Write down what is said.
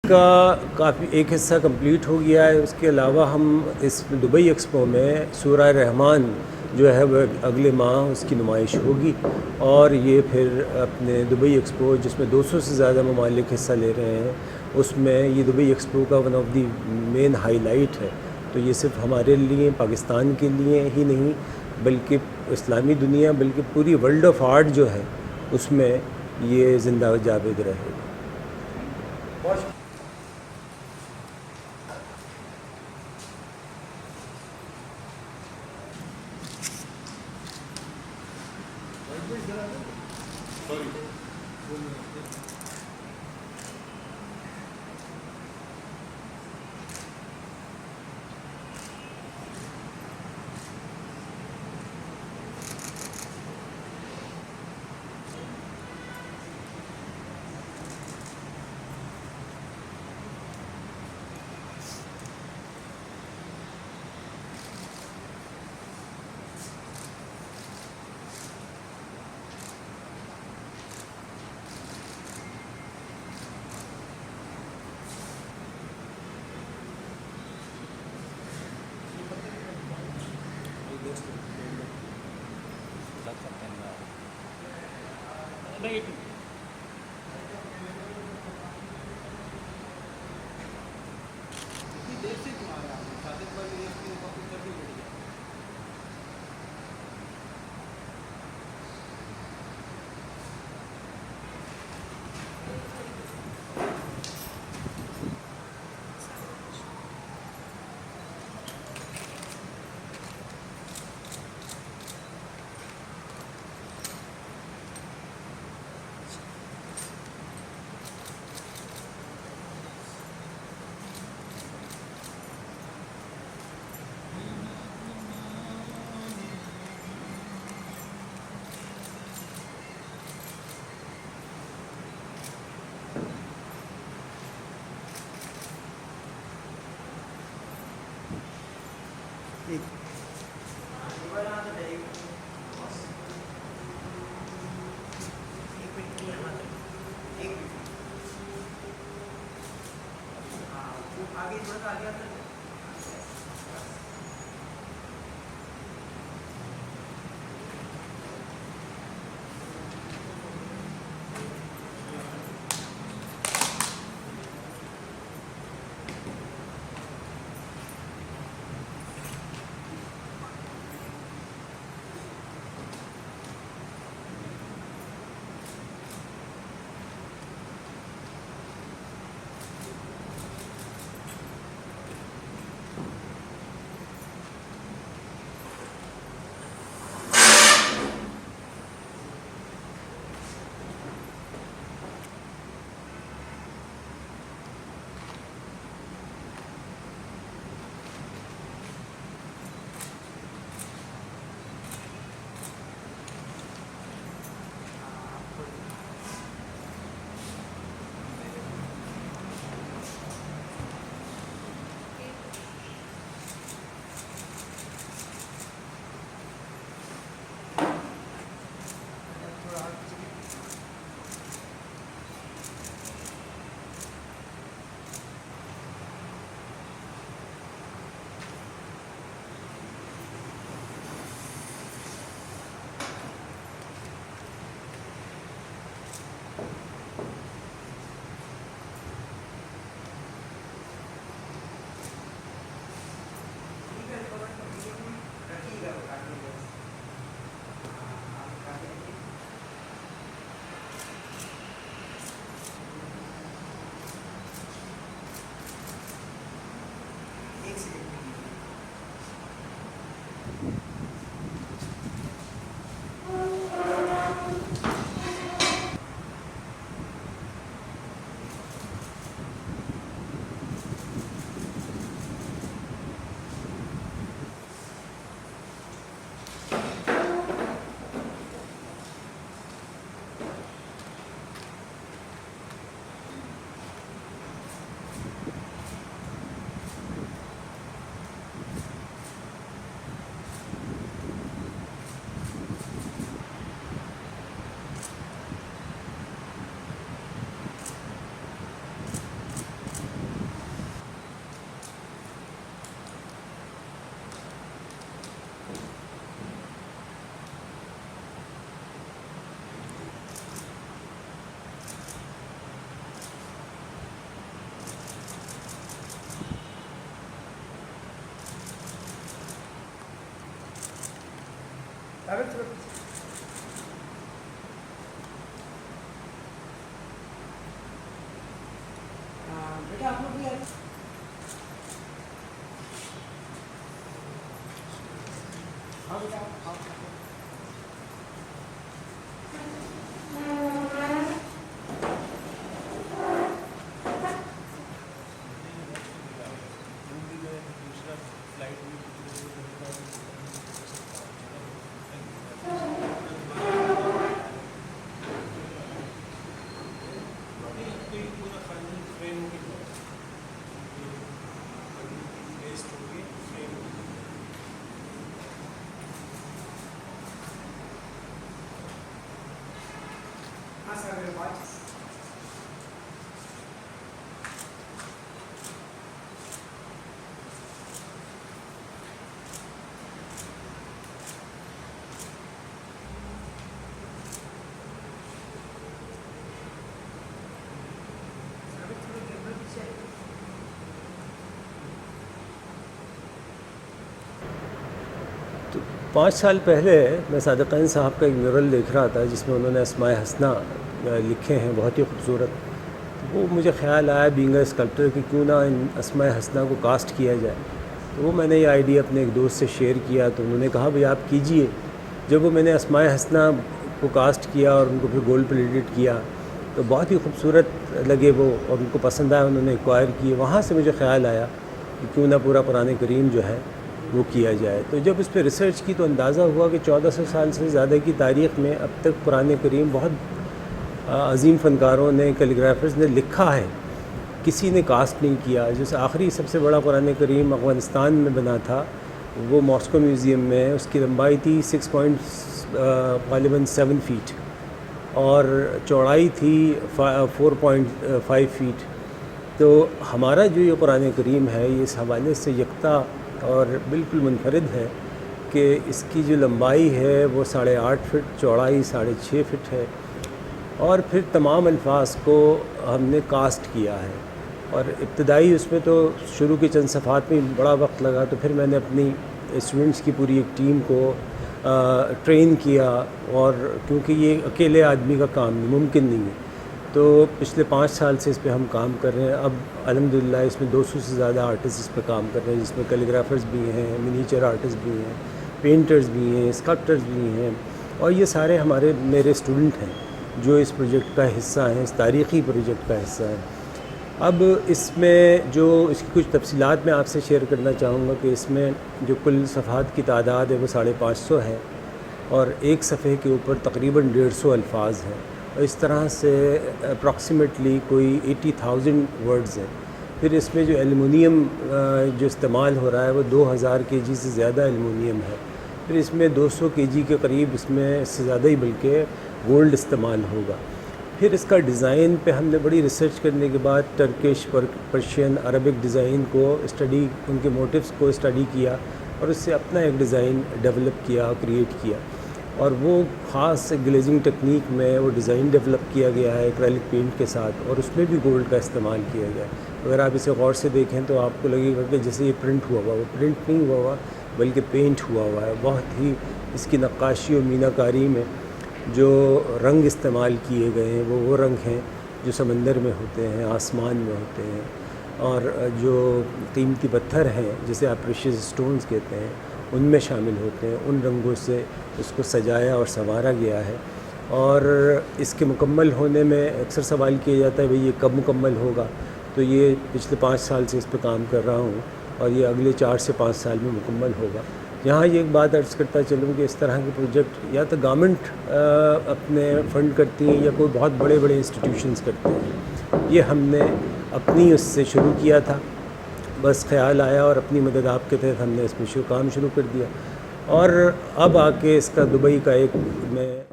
کا کافی ایک حصہ کمپلیٹ ہو گیا ہے. اس کے علاوہ ہم اس دبئی ایکسپو میں سورہ رحمان جو ہے وہ اگلے ماہ اس کی نمائش ہوگی، اور یہ پھر اپنے دبئی ایکسپو جس میں 200 سے زیادہ ممالک حصہ لے رہے ہیں، اس میں یہ دبئی ایکسپو کا one of the main highlight ہے. تو یہ صرف ہمارے لیے، پاکستان کے لیے ہی نہیں بلکہ اسلامی دنیا، بلکہ پوری ورلڈ آف آرٹ جو ہے اس میں یہ زندہ جاوید رہے گا. بیٹا آپ لوگ بھی تو 5 سال پہلے میں صادقین صاحب کا ایک میورل دیکھ رہا تھا جس میں انہوں نے اسماء حسنہ لکھے ہیں بہت ہی خوبصورت. وہ مجھے خیال آیا بینگ اے اسکلپٹر کہ کیوں نہ ان اسماء حسنہ کو کاسٹ کیا جائے. تو وہ میں نے یہ آئیڈیا اپنے ایک دوست سے شیئر کیا تو انہوں نے کہا بھئی آپ کیجئے. جب وہ میں نے اسماء حسنہ کو کاسٹ کیا اور ان کو پھر گولڈ پلیٹڈ کیا تو بہت ہی خوبصورت لگے وہ اور ان کو پسند آیا, انہوں نے ایکوائر کیے. وہاں سے مجھے خیال آیا کہ کیوں نہ پورا قرآن کریم جو ہے وہ کیا جائے. تو جب اس پہ ریسرچ کی تو اندازہ ہوا کہ 1400 سال سے زیادہ کی تاریخ میں اب تک قرآن کریم بہت عظیم فنکاروں نے, کیلیگرافرز نے لکھا ہے, کسی نے کاسٹ نہیں کیا. جیسے آخری سب سے بڑا قرآن کریم افغانستان میں بنا تھا, وہ ماسکو میوزیم میں, اس کی لمبائی تھی 6.7 فیٹ اور چوڑائی تھی 4.5 فیٹ. تو ہمارا جو یہ قرآن کریم ہے یہ اس حوالے سے یکتا اور بالکل منفرد ہے کہ اس کی جو لمبائی ہے وہ 8.5 فٹ, چوڑائی 6.5 فٹ ہے. اور پھر تمام الفاظ کو ہم نے کاسٹ کیا ہے. اور ابتدائی اس میں تو شروع کے چند صفحات میں بڑا وقت لگا, تو پھر میں نے اپنی اسٹوڈنٹس کی پوری ایک ٹیم کو ٹرین کیا, اور کیونکہ یہ اکیلے آدمی کا کام نہیں, ممکن نہیں ہے, تو پچھلے 5 سال سے اس پہ ہم کام کر رہے ہیں. اب الحمدللہ اس میں 200 سے زیادہ آرٹسٹ اس پہ کام کر رہے ہیں, جس میں کیلیگرافرز بھی ہیں, منیچر آرٹسٹ بھی ہیں, پینٹرز بھی ہیں, اسکلپٹرز بھی ہیں, اور یہ سارے میرے اسٹوڈنٹ ہیں جو اس پروجیکٹ کا حصہ ہیں, اس تاریخی پروجیکٹ کا حصہ ہیں. اب اس میں جو اس کی کچھ تفصیلات میں آپ سے شیئر کرنا چاہوں گا کہ اس میں جو کل صفحات کی تعداد ہے وہ 550 ہے, اور ایک صفحے کے اوپر تقریباً 150 الفاظ ہیں, اور اس طرح سے اپراکسیمیٹلی کوئی 80,000 ورڈز ہیں. پھر اس میں جو ایلومینیم جو استعمال ہو رہا ہے وہ 2000 kg سے زیادہ ایلومینیم ہے. پھر اس میں 200 kg کے قریب, اس میں اس سے زیادہ ہی بلکہ گولڈ استعمال ہوگا. پھر اس کا ڈیزائن پہ ہم نے بڑی ریسرچ کرنے کے بعد ٹرکش, پرشین, عربک ڈیزائن کو اسٹڈی, ان کے موٹیوز کو اسٹڈی کیا, اور اس سے اپنا ایک ڈیزائن ڈیولپ کیا, کریٹ کیا. اور وہ خاص گلیزنگ ٹیکنیک میں وہ ڈیزائن ڈیولپ کیا گیا ہے ایکریلک پینٹ کے ساتھ, اور اس میں بھی گولڈ کا استعمال کیا گیا ہے. اگر آپ اسے غور سے دیکھیں تو آپ کو لگے گا کہ جیسے یہ پرنٹ ہوا ہوا, وہ پرنٹ نہیں ہوا ہوا بلکہ پینٹ ہوا ہوا ہے. بہت ہی اس کی نقاشی و مینہ کاری میں جو رنگ استعمال کیے گئے ہیں وہ رنگ ہیں جو سمندر میں ہوتے ہیں, آسمان میں ہوتے ہیں, اور جو قیمتی پتھر ہیں جسے آپ پریشیس اسٹونز کہتے ہیں ان میں شامل ہوتے ہیں. ان رنگوں سے اس کو سجایا اور سنوارا گیا ہے. اور اس کے مکمل ہونے میں اکثر سوال کیا جاتا ہے بھئی یہ کب مکمل ہوگا, تو یہ پچھلے 5 سال سے اس پہ کام کر رہا ہوں, اور یہ اگلے 4 سے 5 سال میں مکمل ہوگا. یہاں یہ ایک بات عرض کرتا چلوں کہ اس طرح کے پروجیکٹ یا تو گورنمنٹ اپنے فنڈ کرتی ہیں یا کوئی بہت بڑے بڑے انسٹیٹیوشنز کرتے ہیں. یہ ہم نے اپنی اس سے شروع کیا تھا, بس خیال آیا اور اپنی مدد آپ کے تحت ہم نے اس میں کام شروع کر دیا. اور اب آ کے اس کا دبئی کا ایک میں